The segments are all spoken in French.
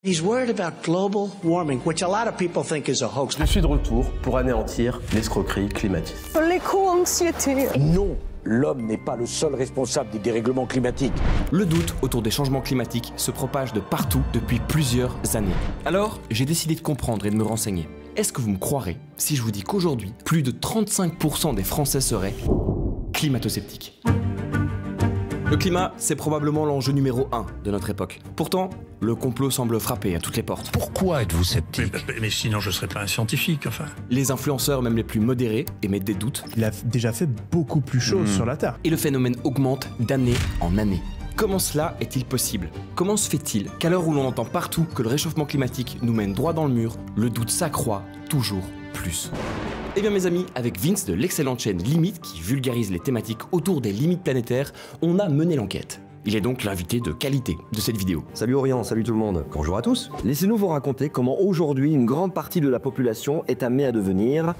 He's worried about global warming, which a lot of people think is a hoax. Je suis de retour pour anéantir l'escroquerie climatique. L'éco-anxiété. Non, l'homme n'est pas le seul responsable des dérèglements climatiques. Le doute autour des changements climatiques se propage de partout depuis plusieurs années. Alors, j'ai décidé de comprendre et de me renseigner. Est-ce que vous me croirez si je vous dis qu'aujourd'hui, plus de 35% des Français seraient climato-sceptiques ? Le climat, c'est probablement l'enjeu numéro 1 de notre époque. Pourtant, le complot semble frapper à toutes les portes. Pourquoi êtes-vous sceptique ? Mais sinon, je ne serais pas un scientifique, enfin. Les influenceurs, même les plus modérés, émettent des doutes. Il a déjà fait beaucoup plus chaud sur la Terre. Et le phénomène augmente d'année en année. Comment cela est-il possible ? Comment se fait-il qu'à l'heure où l'on entend partout que le réchauffement climatique nous mène droit dans le mur, le doute s'accroît toujours plus ? Eh bien mes amis, avec Vince de l'excellente chaîne Limite qui vulgarise les thématiques autour des limites planétaires, on a mené l'enquête. Il est donc l'invité de qualité de cette vidéo. Salut Orient, salut tout le monde, bonjour à tous. Laissez-nous vous raconter comment aujourd'hui une grande partie de la population est amenée à devenir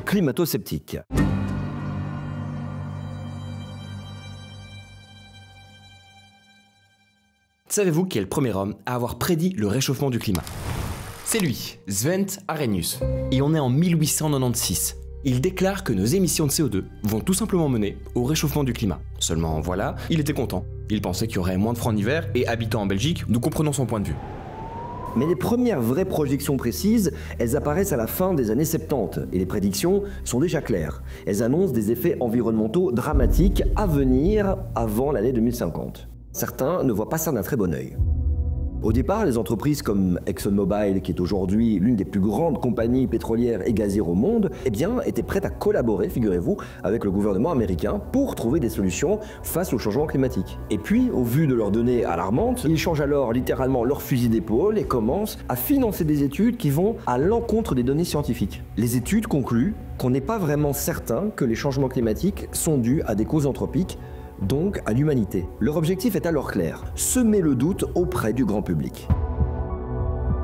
climato-sceptique. Savez-vous qui est le premier homme à avoir prédit le réchauffement du climat ? C'est lui, Svante Arrhenius, et on est en 1896. Il déclare que nos émissions de CO2 vont tout simplement mener au réchauffement du climat. Seulement voilà, il était content. Il pensait qu'il y aurait moins de froid en hiver, et habitant en Belgique, nous comprenons son point de vue. Mais les premières vraies projections précises, elles apparaissent à la fin des années 70, et les prédictions sont déjà claires. Elles annoncent des effets environnementaux dramatiques à venir avant l'année 2050. Certains ne voient pas ça d'un très bon œil. Au départ, les entreprises comme ExxonMobil, qui est aujourd'hui l'une des plus grandes compagnies pétrolières et gazières au monde, étaient prêtes à collaborer, figurez-vous, avec le gouvernement américain pour trouver des solutions face au changement climatique. Et puis, au vu de leurs données alarmantes, ils changent alors littéralement leur fusil d'épaule et commencent à financer des études qui vont à l'encontre des données scientifiques. Les études concluent qu'on n'est pas vraiment certain que les changements climatiques sont dus à des causes anthropiques, donc à l'humanité. Leur objectif est alors clair, semer le doute auprès du grand public.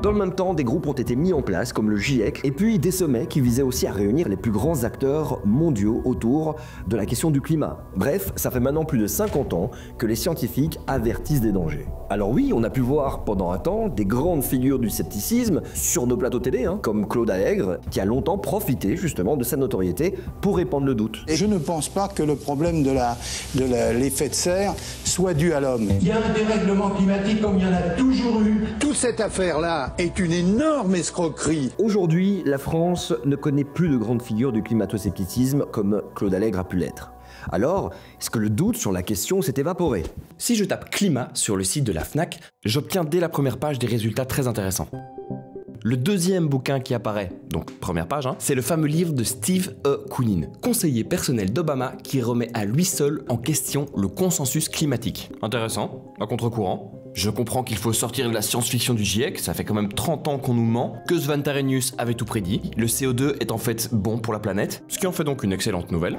Dans le même temps, des groupes ont été mis en place, comme le GIEC, et puis des sommets qui visaient aussi à réunir les plus grands acteurs mondiaux autour de la question du climat. Bref, ça fait maintenant plus de 50 ans que les scientifiques avertissent des dangers. Alors oui, on a pu voir pendant un temps des grandes figures du scepticisme sur nos plateaux télé, comme Claude Allègre, qui a longtemps profité justement de sa notoriété pour répandre le doute. Et je ne pense pas que le problème de l'effet de serre soit dû à l'homme. Il y a un dérèglement climatique comme il y en a toujours eu. Toute cette affaire-là est une énorme escroquerie. Aujourd'hui, la France ne connaît plus de grandes figures du climato-scepticisme comme Claude Allègre a pu l'être. Alors, est-ce que le doute sur la question s'est évaporé ? Si je tape climat sur le site de la Fnac, j'obtiens dès la première page des résultats très intéressants. Le deuxième bouquin qui apparaît, donc première page, c'est le fameux livre de Steve E. Koonin, conseiller personnel d'Obama qui remet à lui seul en question le consensus climatique. Intéressant, à contre-courant. Je comprends qu'il faut sortir de la science-fiction du GIEC, ça fait quand même 30 ans qu'on nous ment, que Svante Arrhenius avait tout prédit, le CO2 est en fait bon pour la planète, ce qui en fait donc une excellente nouvelle.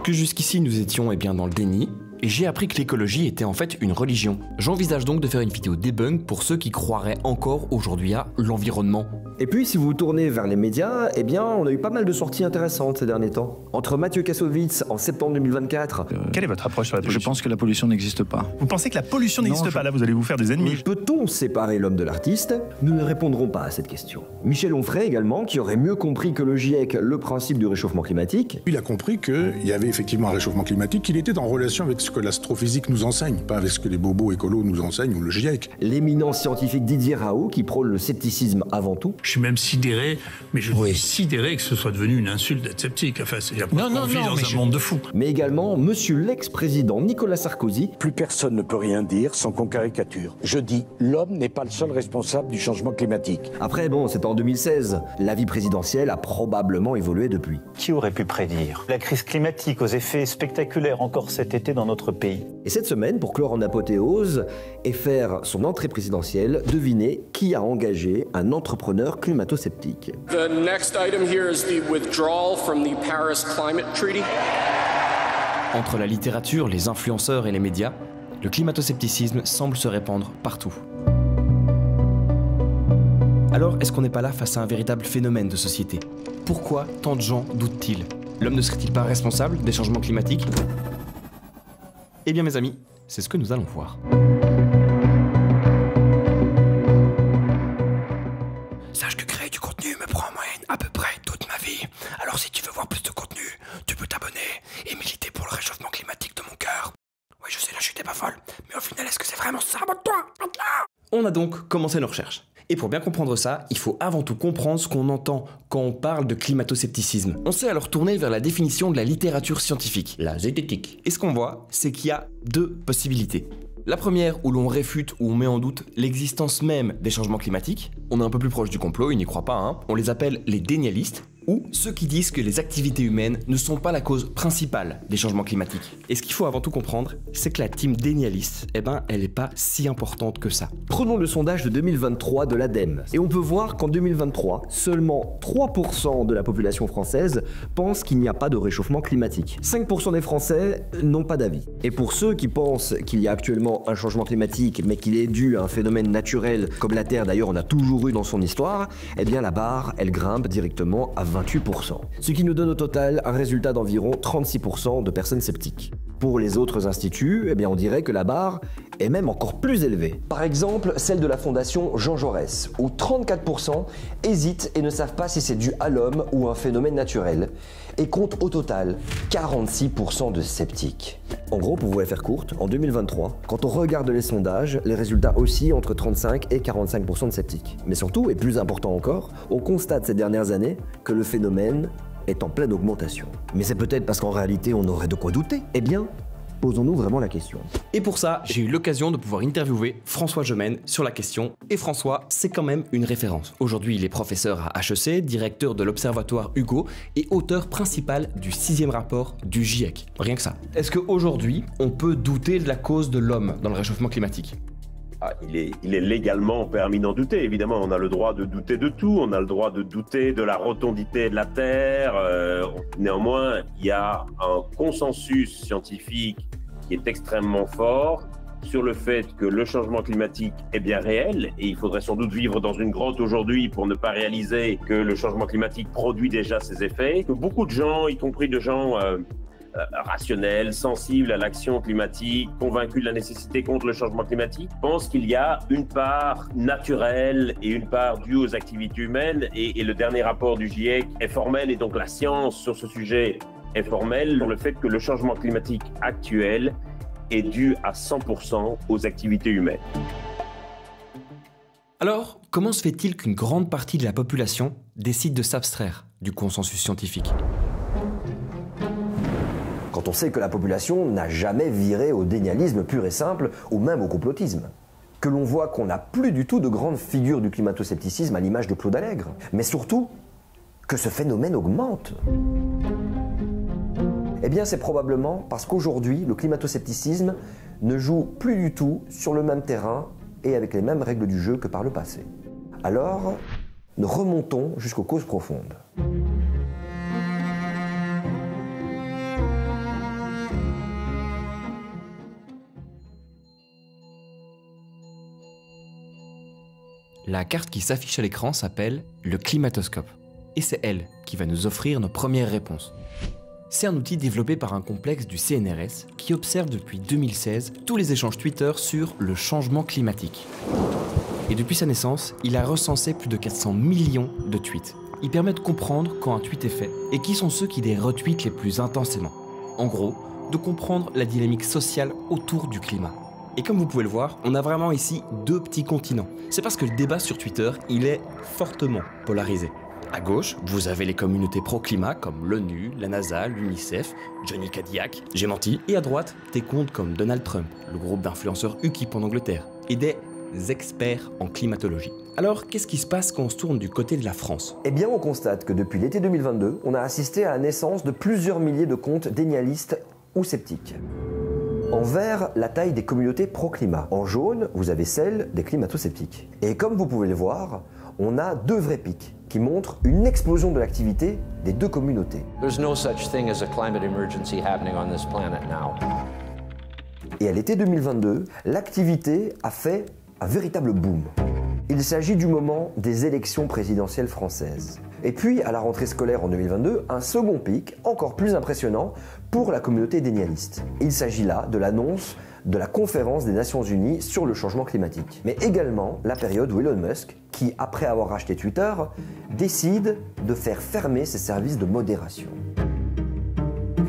Que jusqu'ici nous étions dans le déni, et j'ai appris que l'écologie était en fait une religion. J'envisage donc de faire une vidéo debunk pour ceux qui croiraient encore aujourd'hui à l'environnement. Et puis si vous vous tournez vers les médias, on a eu pas mal de sorties intéressantes ces derniers temps. Entre Mathieu Kassovitz en septembre 2024... Quelle est votre approche sur la pollution ? Je pense que la pollution n'existe pas. Vous pensez que la pollution n'existe pas ? Là, vous allez vous faire des ennemis. Mais peut-on séparer l'homme de l'artiste ? Nous ne répondrons pas à cette question. Michel Onfray également, qui aurait mieux compris que le GIEC le principe du réchauffement climatique. Il a compris qu'il y avait effectivement un réchauffement climatique, qu'il était en relation avec ce que l'astrophysique nous enseigne, pas avec ce que les bobos écolos nous enseignent ou le GIEC. L'éminent scientifique Didier Raoult, qui prône le scepticisme avant tout. Je suis même sidéré, mais je suis sidéré que ce soit devenu une insulte d'être sceptique. Enfin, il y a pas de vie dans un monde de fous. Mais également monsieur l'ex-président Nicolas Sarkozy. Plus personne ne peut rien dire sans qu'on caricature. Je dis, l'homme n'est pas le seul responsable du changement climatique. Après, c'était en 2016. La vie présidentielle a probablement évolué depuis. Qui aurait pu prédire la crise climatique aux effets spectaculaires encore cet été dans notre pays ? Et cette semaine, pour clore en apothéose et faire son entrée présidentielle, devinez qui a engagé un entrepreneur climato-sceptique. The next item here is the withdrawal from the Paris Climate Treaty. Entre la littérature, les influenceurs et les médias, le climato-scepticisme semble se répandre partout. Alors, est-ce qu'on n'est pas là face à un véritable phénomène de société ? Pourquoi tant de gens doutent-ils ? L'homme ne serait-il pas responsable des changements climatiques ? Eh bien mes amis, c'est ce que nous allons voir. a donc commencé nos recherches. Et pour bien comprendre ça, il faut avant tout comprendre ce qu'on entend quand on parle de climato-scepticisme. On s'est alors tourné vers la définition de la littérature scientifique, la zététique. Et ce qu'on voit, c'est qu'il y a deux possibilités. La première, où l'on réfute ou on met en doute l'existence même des changements climatiques. On est un peu plus proche du complot, ils n'y croient pas, hein. On les appelle les dénialistes, ou ceux qui disent que les activités humaines ne sont pas la cause principale des changements climatiques. Et ce qu'il faut avant tout comprendre, c'est que la team dénialiste, elle n'est pas si importante que ça. Prenons le sondage de 2023 de l'ADEME, et on peut voir qu'en 2023, seulement 3% de la population française pense qu'il n'y a pas de réchauffement climatique. 5% des Français n'ont pas d'avis. Et pour ceux qui pensent qu'il y a actuellement un changement climatique, mais qu'il est dû à un phénomène naturel, comme la Terre d'ailleurs on a toujours eu dans son histoire, eh bien la barre, elle grimpe directement à 28%. Ce qui nous donne au total un résultat d'environ 36% de personnes sceptiques. Pour les autres instituts, eh bien on dirait que la barre est même encore plus élevée. Par exemple, celle de la fondation Jean Jaurès, où 34% hésitent et ne savent pas si c'est dû à l'homme ou un phénomène naturel, et compte au total 46% de sceptiques. En gros, pour vous la faire courte, en 2023, quand on regarde les sondages, les résultats oscillent entre 35 et 45% de sceptiques. Mais surtout, et plus important encore, on constate ces dernières années que le phénomène est en pleine augmentation. Mais c'est peut-être parce qu'en réalité, on aurait de quoi douter. Eh bien, posons-nous vraiment la question. Et pour ça, j'ai eu l'occasion de pouvoir interviewer François Gemène sur la question. Et François, c'est quand même une référence. Aujourd'hui, il est professeur à HEC, directeur de l'Observatoire Hugo et auteur principal du 6e rapport du GIEC. Rien que ça. Est-ce qu'aujourd'hui, on peut douter de la cause de l'homme dans le réchauffement climatique ? Il est légalement permis d'en douter, évidemment. On a le droit de douter de tout. On a le droit de douter de la rotondité de la Terre. Néanmoins, il y a un consensus scientifique qui est extrêmement fort sur le fait que le changement climatique est bien réel. Et il faudrait sans doute vivre dans une grotte aujourd'hui pour ne pas réaliser que le changement climatique produit déjà ses effets. Que beaucoup de gens, y compris de gens rationnels, sensibles à l'action climatique, convaincus de la nécessité contre le changement climatique, pensent qu'il y a une part naturelle et une part due aux activités humaines. Et le dernier rapport du GIEC est formel, et donc la science sur ce sujet est formelle, sur le fait que le changement climatique actuel est dû à 100% aux activités humaines. Alors, comment se fait-il qu'une grande partie de la population décide de s'abstraire du consensus scientifique ? Quand on sait que la population n'a jamais viré au dénialisme pur et simple, ou même au complotisme. Que l'on voit qu'on n'a plus du tout de grandes figures du climato-scepticisme à l'image de Claude Allègre. Mais surtout, que ce phénomène augmente. Eh bien, c'est probablement parce qu'aujourd'hui, le climato-scepticisme ne joue plus du tout sur le même terrain et avec les mêmes règles du jeu que par le passé. Alors, nous remontons jusqu'aux causes profondes. La carte qui s'affiche à l'écran s'appelle le climatoscope. Et c'est elle qui va nous offrir nos premières réponses. C'est un outil développé par un complexe du CNRS qui observe depuis 2016 tous les échanges Twitter sur le changement climatique. Et depuis sa naissance, il a recensé plus de 400 millions de tweets. Il permet de comprendre quand un tweet est fait et qui sont ceux qui les retweetent les plus intensément. En gros, de comprendre la dynamique sociale autour du climat. Et comme vous pouvez le voir, on a vraiment ici deux petits continents. C'est parce que le débat sur Twitter, il est fortement polarisé. À gauche, vous avez les communautés pro-climat comme l'ONU, la NASA, l'UNICEF, Johnny Cadillac, j'ai menti. Et à droite, des comptes comme Donald Trump, le groupe d'influenceurs UKIP en Angleterre, et des experts en climatologie. Alors, qu'est-ce qui se passe quand on se tourne du côté de la France ? Eh bien, on constate que depuis l'été 2022, on a assisté à la naissance de plusieurs milliers de comptes dénialistes ou sceptiques. En vert, la taille des communautés pro-climat. En jaune, vous avez celle des climato-sceptiques. Et comme vous pouvez le voir, on a deux vrais pics qui montrent une explosion de l'activité des deux communautés. There's no such thing as a climate emergency happening on this planet now. Et à l'été 2022, l'activité a fait un véritable boom. Il s'agit du moment des élections présidentielles françaises. Et puis, à la rentrée scolaire en 2022, un second pic, encore plus impressionnant, pour la communauté dénialiste. Il s'agit là de l'annonce de la conférence des Nations Unies sur le changement climatique. Mais également la période où Elon Musk, qui après avoir racheté Twitter, décide de faire fermer ses services de modération.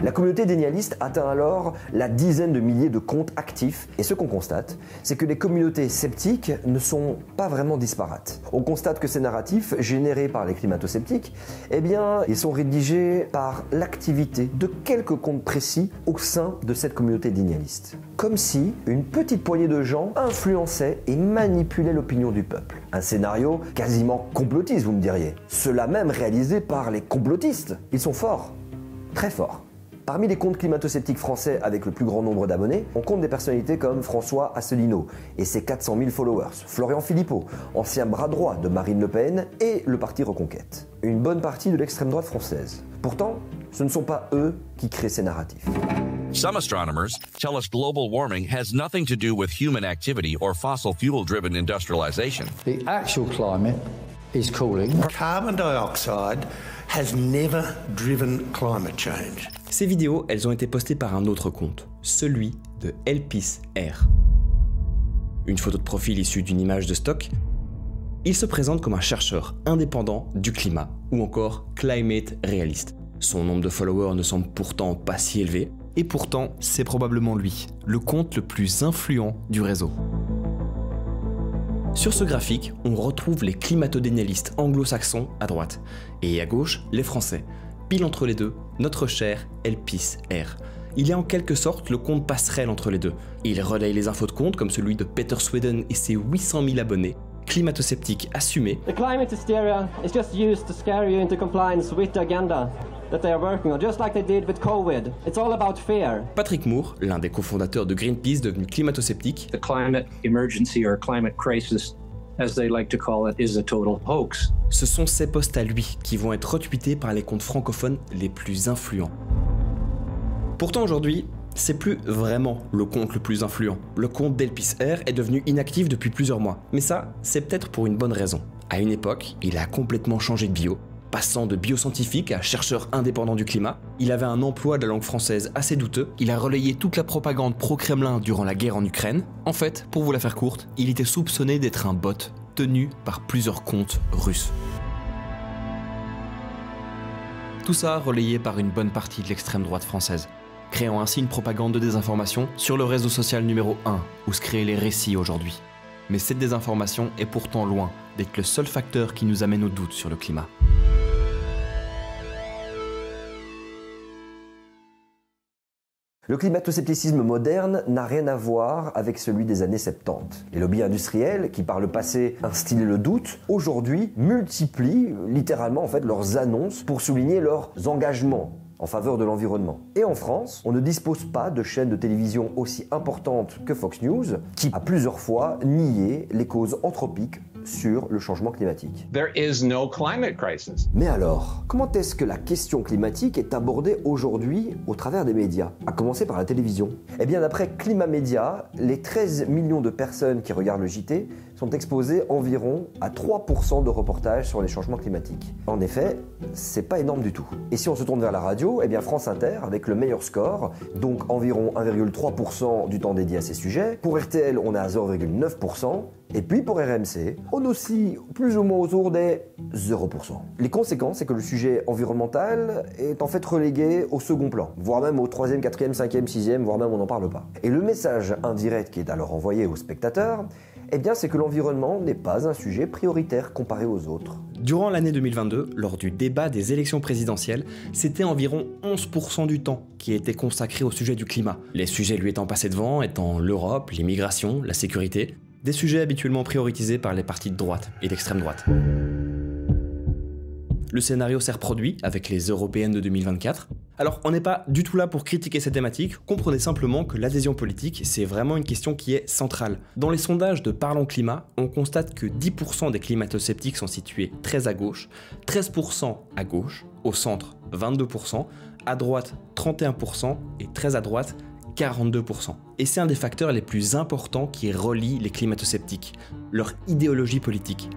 La communauté dénialiste atteint alors la dizaine de milliers de comptes actifs et ce qu'on constate, c'est que les communautés sceptiques ne sont pas vraiment disparates. On constate que ces narratifs générés par les climato-sceptiques, eh bien, ils sont rédigés par l'activité de quelques comptes précis au sein de cette communauté dénialiste. Comme si une petite poignée de gens influençaient et manipulaient l'opinion du peuple. Un scénario quasiment complotiste, vous me diriez. Cela même réalisé par les complotistes. Ils sont forts, très forts. Parmi les comptes climato-sceptiques français avec le plus grand nombre d'abonnés, on compte des personnalités comme François Asselineau et ses 400 000 followers, Florian Philippot, ancien bras droit de Marine Le Pen et le parti Reconquête. Une bonne partie de l'extrême droite française. Pourtant, ce ne sont pas eux qui créent ces narratifs. Some astronomers tell us global warming has nothing to do with human activity or fossil fuel-driven industrialization. The actual climate is cooling. Carbon dioxide has never driven climate change. Ces vidéos, elles ont été postées par un autre compte, celui de Elpis R. Une photo de profil issue d'une image de stock. Il se présente comme un chercheur indépendant du climat, ou encore climate réaliste. Son nombre de followers ne semble pourtant pas si élevé, et pourtant c'est probablement lui, le compte le plus influent du réseau. Sur ce graphique, on retrouve les climato-dénialistes anglo-saxons à droite, et à gauche, les Français. Pile entre les deux, notre cher Elpis R. Il est en quelque sorte le compte passerelle entre les deux. Il relaye les infos de compte comme celui de Peter Sweden et ses 800 000 abonnés, climato-sceptiques assumés. The climate hysteria is just used to scare you into compliance with the agenda that they are working on, just like they did with COVID. It's all about fear. Patrick Moore, l'un des cofondateurs de Greenpeace devenu climato-sceptique. The climate emergency or climate crisis, as they like to call it, is a total hoax. Ce sont ces posts à lui qui vont être retweetés par les comptes francophones les plus influents. Pourtant aujourd'hui, c'est plus vraiment le compte le plus influent. Le compte d'Elpis R est devenu inactif depuis plusieurs mois. Mais ça, c'est peut-être pour une bonne raison. À une époque, il a complètement changé de bio. Passant de bioscientifique à chercheur indépendant du climat, il avait un emploi de la langue française assez douteux, il a relayé toute la propagande pro-Kremlin durant la guerre en Ukraine. En fait, pour vous la faire courte, il était soupçonné d'être un bot tenu par plusieurs comptes russes. Tout ça relayé par une bonne partie de l'extrême droite française, créant ainsi une propagande de désinformation sur le réseau social numéro 1 où se créent les récits aujourd'hui. Mais cette désinformation est pourtant loin d'être le seul facteur qui nous amène au doute sur le climat. Le climato-scepticisme moderne n'a rien à voir avec celui des années 70. Les lobbies industriels, qui par le passé instillaient le doute, aujourd'hui multiplient littéralement leurs annonces pour souligner leurs engagements en faveur de l'environnement. Et en France, on ne dispose pas de chaîne de télévision aussi importante que Fox News, qui a plusieurs fois nié les causes anthropiques sur le changement climatique. There is no climate crisis. Mais alors, comment est-ce que la question climatique est abordée aujourd'hui au travers des médias, à commencer par la télévision? Eh bien, d'après Climat Média, les 13 millions de personnes qui regardent le JT sont exposées environ à 3% de reportages sur les changements climatiques. En effet, c'est pas énorme du tout. Et si on se tourne vers la radio, eh bien France Inter, avec le meilleur score, donc environ 1,3% du temps dédié à ces sujets. Pour RTL, on est à 0,9%. Et puis pour RMC, on oscille plus ou moins autour des 0%. Les conséquences, c'est que le sujet environnemental est en fait relégué au second plan, voire même au 3e, 4e, 5e, 6e, voire même on n'en parle pas. Et le message indirect qui est alors envoyé aux spectateurs, eh bien c'est que l'environnement n'est pas un sujet prioritaire comparé aux autres. Durant l'année 2022, lors du débat des élections présidentielles, c'était environ 11% du temps qui était consacré au sujet du climat. Les sujets lui étant passés devant étant l'Europe, l'immigration, la sécurité, des sujets habituellement prioritisés par les partis de droite et d'extrême droite. Le scénario s'est reproduit avec les européennes de 2024. Alors on n'est pas du tout là pour critiquer cette thématique, comprenez simplement que l'adhésion politique c'est vraiment une question qui est centrale. Dans les sondages de Parlons Climat, on constate que 10% des climato-sceptiques sont situés très à gauche, 13% à gauche, au centre 22%, à droite 31% et très à droite 42%. Et c'est un des facteurs les plus importants qui relie les climato-sceptiques, leur idéologie politique.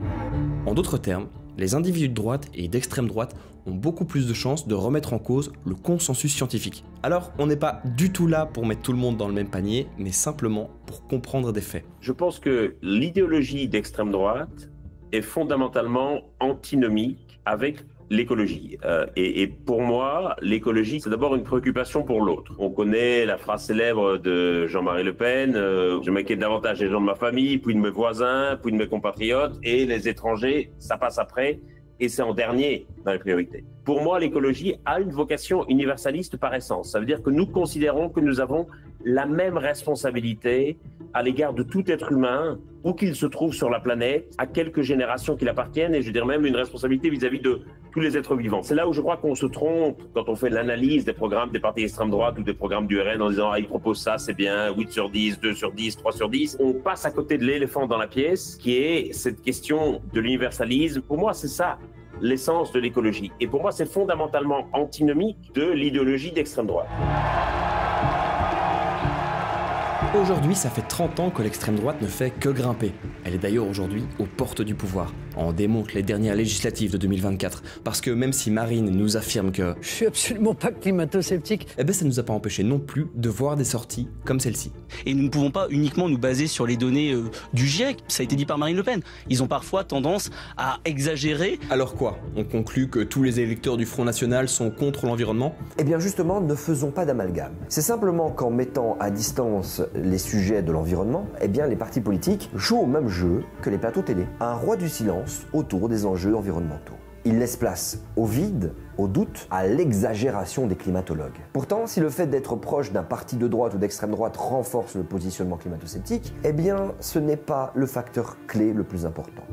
En d'autres termes, les individus de droite et d'extrême droite ont beaucoup plus de chances de remettre en cause le consensus scientifique. Alors, on n'est pas du tout là pour mettre tout le monde dans le même panier, mais simplement pour comprendre des faits. Je pense que l'idéologie d'extrême droite est fondamentalement antinomique avec l'écologie. Et pour moi, l'écologie, c'est d'abord une préoccupation pour l'autre. On connaît la phrase célèbre de Jean-Marie Le Pen, je m'inquiète davantage des gens de ma famille, puis de mes voisins, puis de mes compatriotes, et les étrangers, ça passe après, et c'est en dernier dans les priorités. Pour moi, l'écologie a une vocation universaliste par essence. Ça veut dire que nous considérons que nous avons la même responsabilité à l'égard de tout être humain, où qu'il se trouve sur la planète, à quelques générations qu'il appartienne, et je dirais même une responsabilité vis-à-vis de tous les êtres vivants. C'est là où je crois qu'on se trompe quand on fait l'analyse des programmes des partis extrême droite ou des programmes du RN en disant « Ah, ils proposent ça, c'est bien, 8 sur 10, 2 sur 10, 3 sur 10 ». On passe à côté de l'éléphant dans la pièce, qui est cette question de l'universalisme. Pour moi, c'est ça l'essence de l'écologie. Et pour moi, c'est fondamentalement antinomique de l'idéologie d'extrême droite. Aujourd'hui, ça fait 30 ans que l'extrême droite ne fait que grimper. Elle est d'ailleurs aujourd'hui aux portes du pouvoir. On démontre les dernières législatives de 2024. Parce que même si Marine nous affirme que « Je suis absolument pas climato-sceptique », eh ben ça ne nous a pas empêché non plus de voir des sorties comme celle-ci. Et nous ne pouvons pas uniquement nous baser sur les données du GIEC. Ça a été dit par Marine Le Pen. Ils ont parfois tendance à exagérer. Alors quoi? On conclut que tous les électeurs du Front National sont contre l'environnement? Eh bien justement, ne faisons pas d'amalgame. C'est simplement qu'en mettant à distance les sujets de l'environnement, eh bien les partis politiques jouent au même jeu que les plateaux télé. Un roi du silence autour des enjeux environnementaux. Ils laissent place au vide, au doute, à l'exagération des climatologues. Pourtant, si le fait d'être proche d'un parti de droite ou d'extrême droite renforce le positionnement climato-sceptique, eh bien ce n'est pas le facteur clé le plus important.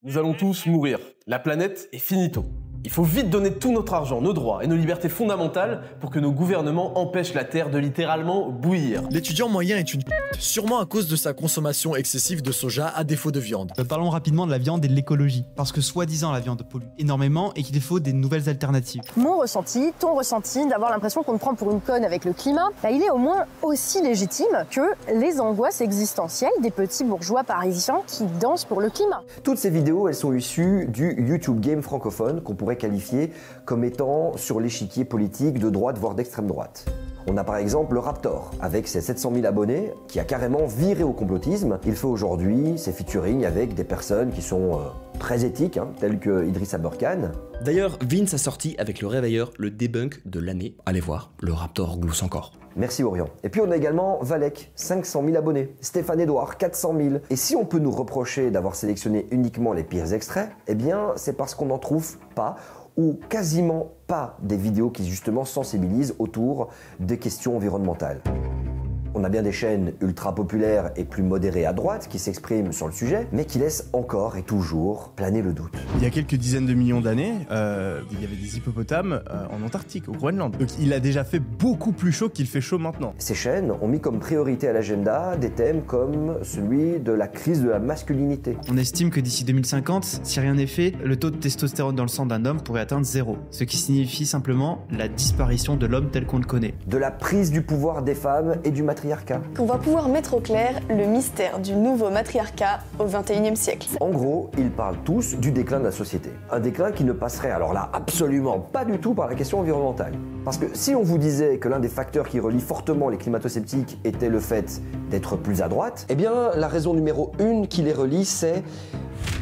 Nous allons tous mourir. La planète est finito. Il faut vite donner tout notre argent, nos droits et nos libertés fondamentales pour que nos gouvernements empêchent la Terre de littéralement bouillir. L'étudiant moyen est une sûrement à cause de sa consommation excessive de soja à défaut de viande. Parlons rapidement de la viande et de l'écologie, parce que soi-disant la viande pollue énormément et qu'il faut des nouvelles alternatives. Mon ressenti, ton ressenti, d'avoir l'impression qu'on te prend pour une conne avec le climat, bah, il est au moins aussi légitime que les angoisses existentielles des petits bourgeois parisiens qui dansent pour le climat. Toutes ces vidéos, elles sont issues du YouTube Game francophone qu'on pourrait qualifié comme étant sur l'échiquier politique de droite voire d'extrême droite. On a par exemple le Raptor, avec ses 700 000 abonnés, qui a carrément viré au complotisme. Il fait aujourd'hui ses featuring avec des personnes qui sont très éthiques, telles que Idriss Aberkane. D'ailleurs, Vince a sorti avec le réveilleur le debunk de l'année. Allez voir, le Raptor glousse encore. Merci Orion. Et puis on a également Valek, 500 000 abonnés. Stéphane Edouard, 400 000. Et si on peut nous reprocher d'avoir sélectionné uniquement les pires extraits, eh bien c'est parce qu'on n'en trouve pas ou quasiment pas des vidéos qui justement sensibilisent autour des questions environnementales. On a bien des chaînes ultra populaires et plus modérées à droite qui s'expriment sur le sujet, mais qui laissent encore et toujours planer le doute. Il y a quelques dizaines de millions d'années, il y avait des hippopotames en Antarctique, au Groenland. Donc il a déjà fait beaucoup plus chaud qu'il fait chaud maintenant. Ces chaînes ont mis comme priorité à l'agenda des thèmes comme celui de la crise de la masculinité. On estime que d'ici 2050, si rien n'est fait, le taux de testostérone dans le sang d'un homme pourrait atteindre 0. Ce qui signifie simplement la disparition de l'homme tel qu'on le connaît. De la prise du pouvoir des femmes et du matriarcat. On va pouvoir mettre au clair le mystère du nouveau matriarcat au XXIe siècle. En gros, ils parlent tous du déclin de la société. Un déclin qui ne passerait alors là absolument pas du tout par la question environnementale. Parce que si on vous disait que l'un des facteurs qui relie fortement les climato-sceptiques était le fait d'être plus à droite, eh bien la raison numéro 1 qui les relie, c'est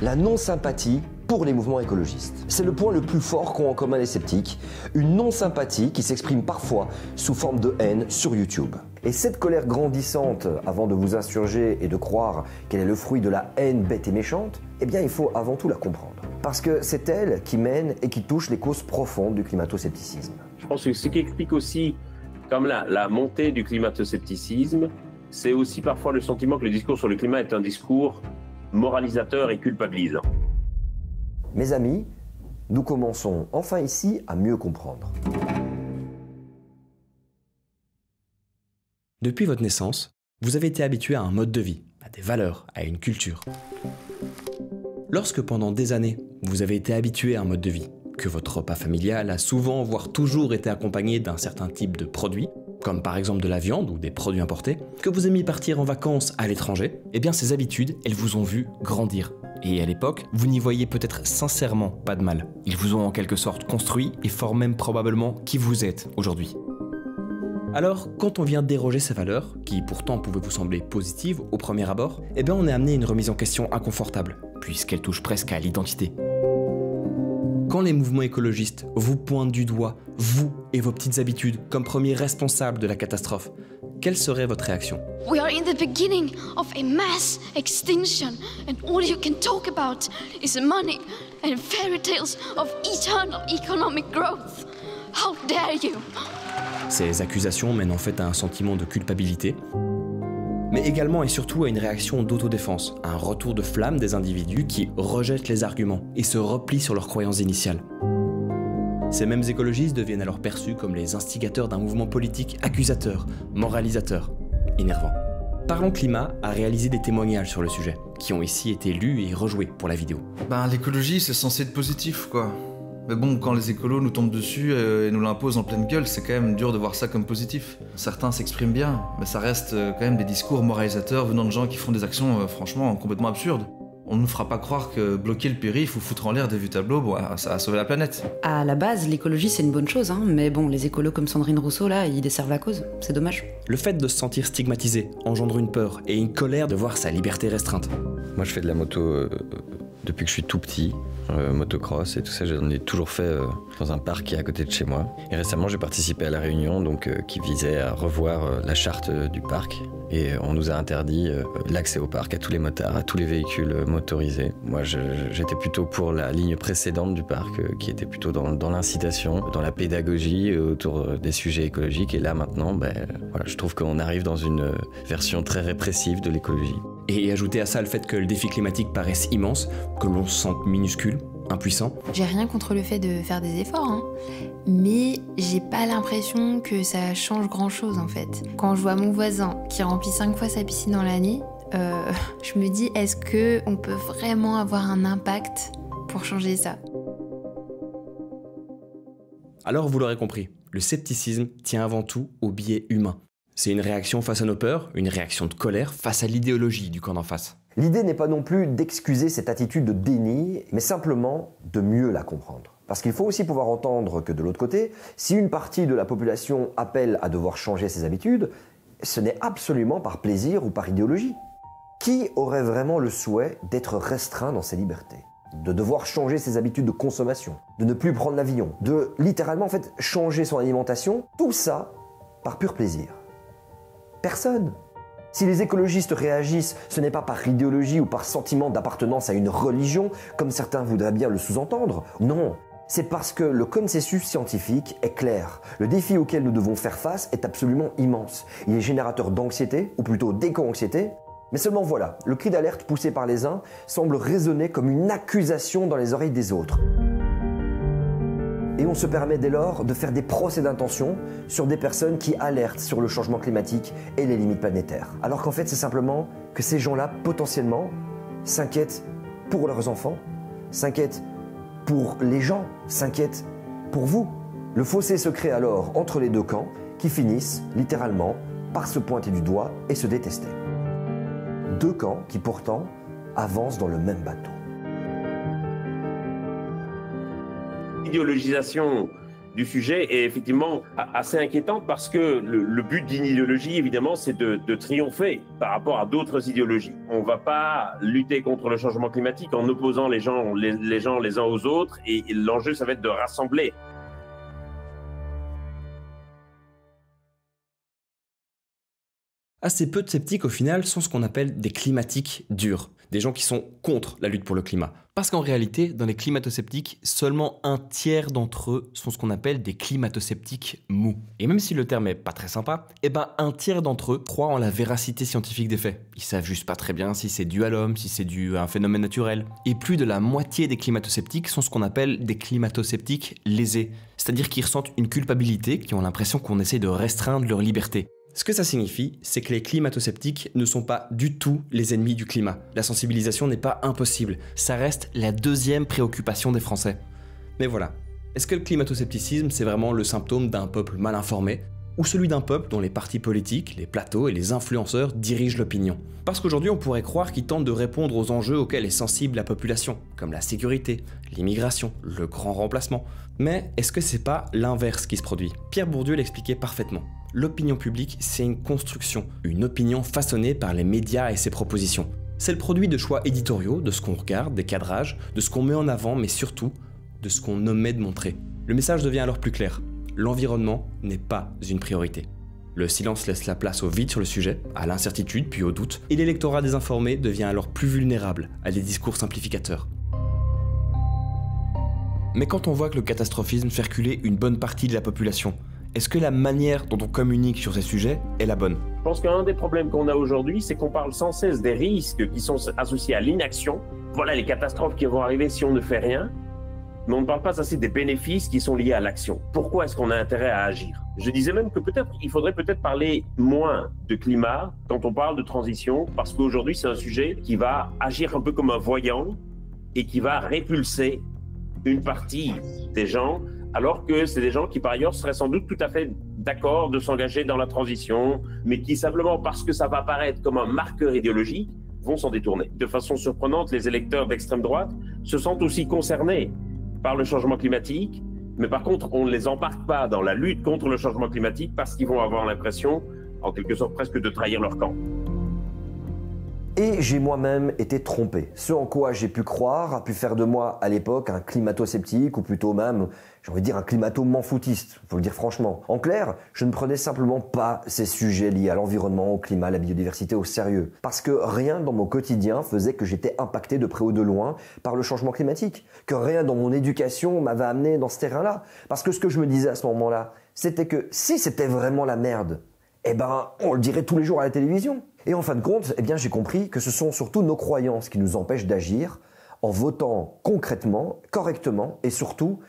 la non-sympathie pour les mouvements écologistes. C'est le point le plus fort qu'ont en commun les sceptiques, une non-sympathie qui s'exprime parfois sous forme de haine sur YouTube. Et cette colère grandissante, avant de vous insurger et de croire qu'elle est le fruit de la haine bête et méchante, eh bien il faut avant tout la comprendre. Parce que c'est elle qui mène et qui touche les causes profondes du climato-scepticisme. Je pense que ce qui explique aussi, comme la montée du climato-scepticisme, c'est aussi parfois le sentiment que le discours sur le climat est un discours moralisateur et culpabilisant. Mes amis, nous commençons enfin ici à mieux comprendre. Depuis votre naissance, vous avez été habitué à un mode de vie, à des valeurs, à une culture. Lorsque pendant des années, vous avez été habitué à un mode de vie, que votre repas familial a souvent, voire toujours été accompagné d'un certain type de produits, comme par exemple de la viande ou des produits importés, que vous aimiez partir en vacances à l'étranger, eh bien ces habitudes, elles vous ont vu grandir. Et à l'époque, vous n'y voyez peut-être sincèrement pas de mal. Ils vous ont en quelque sorte construit et forment même probablement qui vous êtes aujourd'hui. Alors, quand on vient déroger ces valeurs, qui pourtant pouvaient vous sembler positives au premier abord, eh bien on est amené à une remise en question inconfortable, puisqu'elle touche presque à l'identité. Quand les mouvements écologistes vous pointent du doigt, vous et vos petites habitudes, comme premiers responsables de la catastrophe, quelle serait votre réaction? We are in the beginning of a mass extinction, and all you can talk about is money and fairy tales of eternal economic growth. How dare you? Ces accusations mènent en fait à un sentiment de culpabilité, mais également et surtout à une réaction d'autodéfense, à un retour de flamme des individus qui rejettent les arguments et se replient sur leurs croyances initiales. Ces mêmes écologistes deviennent alors perçus comme les instigateurs d'un mouvement politique accusateur, moralisateur, énervant. Parlons Climat a réalisé des témoignages sur le sujet, qui ont ici été lus et rejoués pour la vidéo. L'écologie, c'est censé être positif, quoi. Mais bon, quand les écolos nous tombent dessus et nous l'imposent en pleine gueule, c'est quand même dur de voir ça comme positif. Certains s'expriment bien, mais ça reste quand même des discours moralisateurs venant de gens qui font des actions franchement complètement absurdes. On ne nous fera pas croire que bloquer le périph' ou foutre en l'air des vues tableaux, ça va sauver la planète. À la base, l'écologie c'est une bonne chose, mais bon, les écolos comme Sandrine Rousseau là, ils desservent la cause, c'est dommage. Le fait de se sentir stigmatisé engendre une peur et une colère de voir sa liberté restreinte. Moi je fais de la moto depuis que je suis tout petit, motocross et tout ça, j'en ai toujours fait dans un parc qui est à côté de chez moi. Et récemment j'ai participé à la réunion qui visait à revoir la charte du parc. Et on nous a interdit l'accès au parc à tous les motards, à tous les véhicules motorisés. Moi, j'étais plutôt pour la ligne précédente du parc, qui était plutôt dans l'incitation, dans la pédagogie autour des sujets écologiques. Et là, maintenant, je trouve qu'on arrive dans une version très répressive de l'écologie. Et ajouter à ça le fait que le défi climatique paraisse immense, que l'on se sente minuscule, impuissant. J'ai rien contre le fait de faire des efforts, mais j'ai pas l'impression que ça change grand chose en fait. Quand je vois mon voisin qui remplit 5 fois sa piscine dans l'année, je me dis est-ce qu'on peut vraiment avoir un impact pour changer ça? Alors vous l'aurez compris, le scepticisme tient avant tout au biais humain. C'est une réaction face à nos peurs, une réaction de colère face à l'idéologie du camp d'en face. L'idée n'est pas non plus d'excuser cette attitude de déni, mais simplement de mieux la comprendre. Parce qu'il faut aussi pouvoir entendre que de l'autre côté, si une partie de la population appelle à devoir changer ses habitudes, ce n'est absolument par plaisir ou par idéologie. Qui aurait vraiment le souhait d'être restreint dans ses libertés ? De devoir changer ses habitudes de consommation, de ne plus prendre l'avion, de littéralement changer son alimentation, tout ça par pur plaisir. Personne. Si les écologistes réagissent, ce n'est pas par idéologie ou par sentiment d'appartenance à une religion, comme certains voudraient bien le sous-entendre. Non, c'est parce que le consensus scientifique est clair. Le défi auquel nous devons faire face est absolument immense. Il est générateur d'anxiété, ou plutôt d'éco-anxiété. Mais seulement voilà, le cri d'alerte poussé par les uns semble résonner comme une accusation dans les oreilles des autres. Et on se permet dès lors de faire des procès d'intention sur des personnes qui alertent sur le changement climatique et les limites planétaires. Alors qu'en fait, c'est simplement que ces gens-là, potentiellement, s'inquiètent pour leurs enfants, s'inquiètent pour les gens, s'inquiètent pour vous. Le fossé se crée alors entre les deux camps qui finissent, littéralement, par se pointer du doigt et se détester. Deux camps qui, pourtant, avancent dans le même bateau. L'idéologisation du sujet est effectivement assez inquiétante parce que le but d'une idéologie, évidemment, c'est de triompher par rapport à d'autres idéologies. On ne va pas lutter contre le changement climatique en opposant les gens les uns aux autres et l'enjeu, ça va être de rassembler. Assez peu de sceptiques au final sont ce qu'on appelle des climatiques durs, des gens qui sont contre la lutte pour le climat. Parce qu'en réalité, dans les climato-sceptiques, seulement un tiers d'entre eux sont ce qu'on appelle des climato-sceptiques mous. Et même si le terme est pas très sympa, un tiers d'entre eux croient en la véracité scientifique des faits. Ils savent juste pas très bien si c'est dû à l'homme, si c'est dû à un phénomène naturel. Et plus de la moitié des climato-sceptiques sont ce qu'on appelle des climato-sceptiques lésés, c'est-à-dire qu'ils ressentent une culpabilité, qui ont l'impression qu'on essaie de restreindre leur liberté. Ce que ça signifie, c'est que les climato-sceptiques ne sont pas du tout les ennemis du climat. La sensibilisation n'est pas impossible, ça reste la deuxième préoccupation des Français. Mais voilà, est-ce que le climato-scepticisme c'est vraiment le symptôme d'un peuple mal informé, ou celui d'un peuple dont les partis politiques, les plateaux et les influenceurs dirigent l'opinion? Parce qu'aujourd'hui on pourrait croire qu'ils tentent de répondre aux enjeux auxquels est sensible la population, comme la sécurité, l'immigration, le grand remplacement. Mais est-ce que c'est pas l'inverse qui se produit? Pierre Bourdieu l'expliquait parfaitement. l'opinion publique, c'est une construction, une opinion façonnée par les médias et ses propositions. C'est le produit de choix éditoriaux, de ce qu'on regarde, des cadrages, de ce qu'on met en avant, mais surtout de ce qu'on omet de montrer. Le message devient alors plus clair. L'environnement n'est pas une priorité. Le silence laisse la place au vide sur le sujet, à l'incertitude puis au doute, et l'électorat désinformé devient alors plus vulnérable à des discours simplificateurs. Mais quand on voit que le catastrophisme fait reculer une bonne partie de la population, est-ce que la manière dont on communique sur ces sujets est la bonne? Je pense qu'un des problèmes qu'on a aujourd'hui, c'est qu'on parle sans cesse des risques qui sont associés à l'inaction. Voilà les catastrophes qui vont arriver si on ne fait rien. Mais on ne parle pas assez des bénéfices qui sont liés à l'action. Pourquoi est-ce qu'on a intérêt à agir? Je disais même que il faudrait peut-être parler moins de climat quand on parle de transition, parce qu'aujourd'hui, c'est un sujet qui va agir un peu comme un voyant et qui va répulser une partie des gens, alors que c'est des gens qui, par ailleurs, seraient sans doute tout à fait d'accord de s'engager dans la transition, mais qui, simplement parce que ça va apparaître comme un marqueur idéologique, vont s'en détourner. De façon surprenante, les électeurs d'extrême droite se sentent aussi concernés par le changement climatique, mais par contre, on ne les embarque pas dans la lutte contre le changement climatique parce qu'ils vont avoir l'impression, en quelque sorte presque, de trahir leur camp. Et j'ai moi-même été trompé. Ce en quoi j'ai pu croire a pu faire de moi à l'époque un climato-sceptique, ou plutôt même, j'ai envie de dire, un climato-m'en-foutiste, faut le dire franchement. En clair, je ne prenais simplement pas ces sujets liés à l'environnement, au climat, à la biodiversité au sérieux. Parce que rien dans mon quotidien faisait que j'étais impacté de près ou de loin par le changement climatique. Que rien dans mon éducation m'avait amené dans ce terrain-là. Parce que ce que je me disais à ce moment-là, c'était que si c'était vraiment la merde, eh ben, on le dirait tous les jours à la télévision. Et en fin de compte, eh bien, j'ai compris que ce sont surtout nos croyances qui nous empêchent d'agir en votant concrètement, correctement et surtout,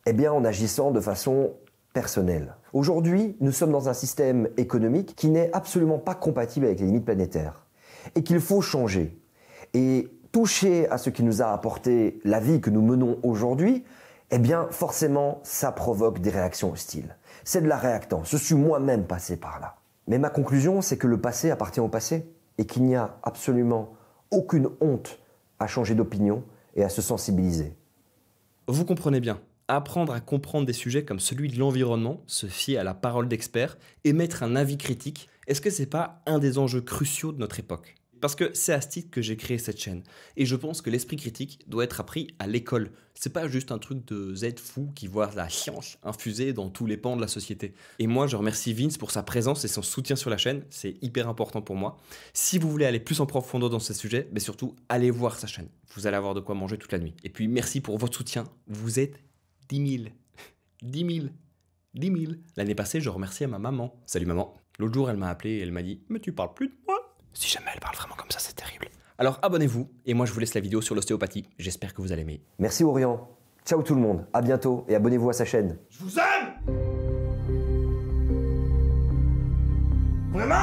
eh bien, en agissant de façon personnelle. Aujourd'hui, nous sommes dans un système économique qui n'est absolument pas compatible avec les limites planétaires et qu'il faut changer. Et toucher à ce qui nous a apporté la vie que nous menons aujourd'hui, eh bien, forcément, ça provoque des réactions hostiles. C'est de la réactance. Je suis moi-même passé par là. Mais ma conclusion, c'est que le passé appartient au passé et qu'il n'y a absolument aucune honte à changer d'opinion et à se sensibiliser. Vous comprenez bien, apprendre à comprendre des sujets comme celui de l'environnement, se fier à la parole d'experts, émettre un avis critique, est-ce que c'est pas un des enjeux cruciaux de notre époque? Parce que c'est à ce titre que j'ai créé cette chaîne. Et je pense que l'esprit critique doit être appris à l'école. C'est pas juste un truc de Z fou qui voit la science infusée dans tous les pans de la société. Et moi, je remercie Vince pour sa présence et son soutien sur la chaîne. C'est hyper important pour moi. Si vous voulez aller plus en profondeur dans ce sujet, mais surtout, allez voir sa chaîne. Vous allez avoir de quoi manger toute la nuit. Et puis, merci pour votre soutien. Vous êtes 10 000. 10 000. 10 000. L'année passée, je remerciais ma maman. Salut maman. L'autre jour, elle m'a appelé et elle m'a dit « Mais tu parles plus de moi ?» Si jamais elle parle vraiment comme ça, c'est terrible. Alors abonnez-vous, et moi je vous laisse la vidéo sur l'ostéopathie. J'espère que vous allez aimer. Merci Orion. Ciao tout le monde, à bientôt et abonnez-vous à sa chaîne. Je vous aime! Vraiment?